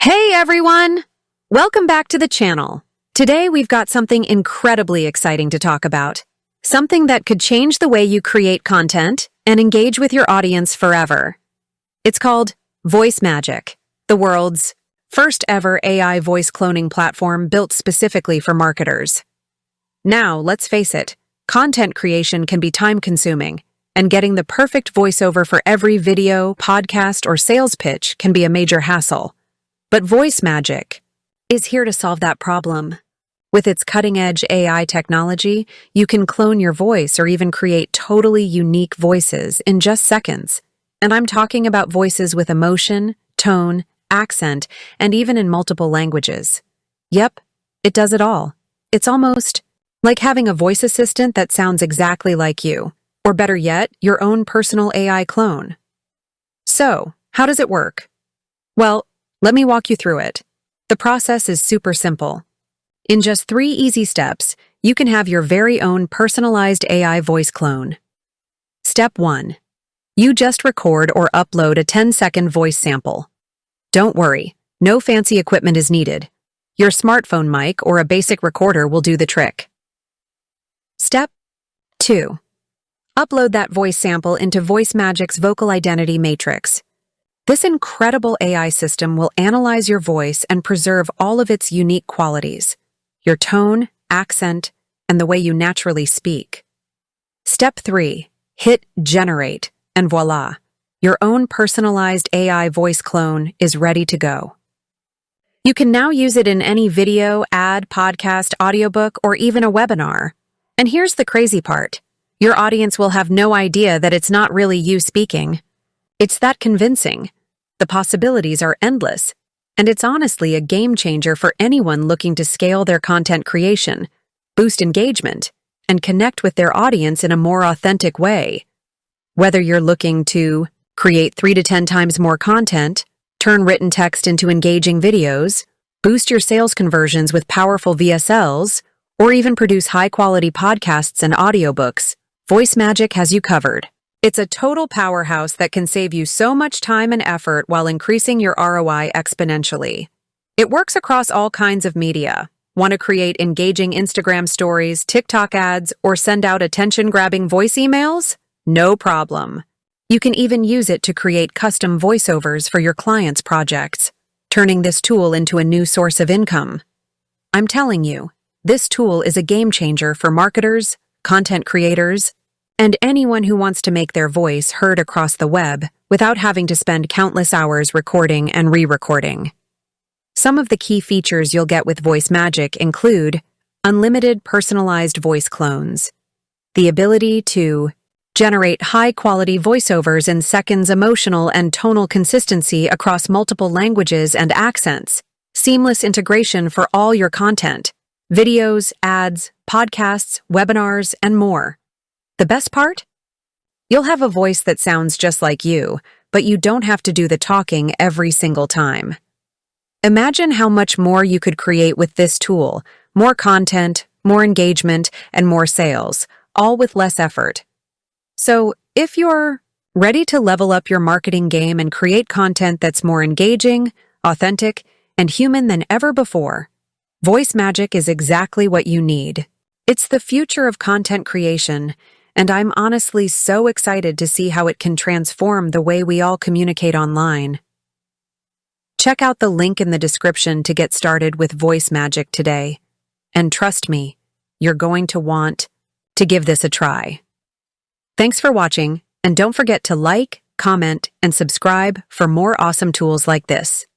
Hey everyone! Welcome back to the channel. Today we've got something incredibly exciting to talk about. Something that could change the way you create content and engage with your audience forever. It's called Voice Magik, the world's first ever AI voice cloning platform built specifically for marketers. Now, let's face it, content creation can be time-consuming, and getting the perfect voiceover for every video, podcast, or sales pitch can be a major hassle. But Voice Magik is here to solve that problem. With its cutting-edge AI technology, you can clone your voice or even create totally unique voices in just seconds. And I'm talking about voices with emotion, tone, accent, and even in multiple languages. Yep, it does it all. It's almost like having a voice assistant that sounds exactly like you, or better yet, your own personal AI clone. So, how does it work? Well, let me walk you through it. The process is super simple. In just 3 easy steps, you can have your very own personalized AI voice clone. Step 1. You just record or upload a 10-second voice sample. Don't worry, no fancy equipment is needed. Your smartphone mic or a basic recorder will do the trick. Step 2. Upload that voice sample into Voice Magik's Vocal Identity Matrix. This incredible AI system will analyze your voice and preserve all of its unique qualities, your tone, accent, and the way you naturally speak. Step 3. Hit Generate, and voila, your own personalized AI voice clone is ready to go. You can now use it in any video, ad, podcast, audiobook, or even a webinar. And here's the crazy part. Your audience will have no idea that it's not really you speaking. It's that convincing. The possibilities are endless, and it's honestly a game changer for anyone looking to scale their content creation, boost engagement, and connect with their audience in a more authentic way. Whether you're looking to create 3 to 10 times more content, turn written text into engaging videos, boost your sales conversions with powerful VSLs, or even produce high-quality podcasts and audiobooks, Voice Magik has you covered. It's a total powerhouse that can save you so much time and effort while increasing your ROI exponentially. It works across all kinds of media. Want to create engaging Instagram stories, TikTok ads, or send out attention-grabbing voice emails? No problem. You can even use it to create custom voiceovers for your clients' projects, turning this tool into a new source of income. I'm telling you, this tool is a game changer for marketers, content creators, and anyone who wants to make their voice heard across the web without having to spend countless hours recording and re-recording. Some of the key features you'll get with Voice Magik include unlimited personalized voice clones, the ability to generate high-quality voiceovers in seconds, emotional and tonal consistency across multiple languages and accents, seamless integration for all your content, videos, ads, podcasts, webinars, and more. The best part? You'll have a voice that sounds just like you, but you don't have to do the talking every single time. Imagine how much more you could create with this tool: more content, more engagement, and more sales, all with less effort. So, if you're ready to level up your marketing game and create content that's more engaging, authentic, and human than ever before, Voice Magik is exactly what you need. It's the future of content creation, and I'm honestly so excited to see how it can transform the way we all communicate online. Check out the link in the description to get started with Voice Magik today. And trust me, you're going to want to give this a try. Thanks for watching, and don't forget to like, comment, and subscribe for more awesome tools like this.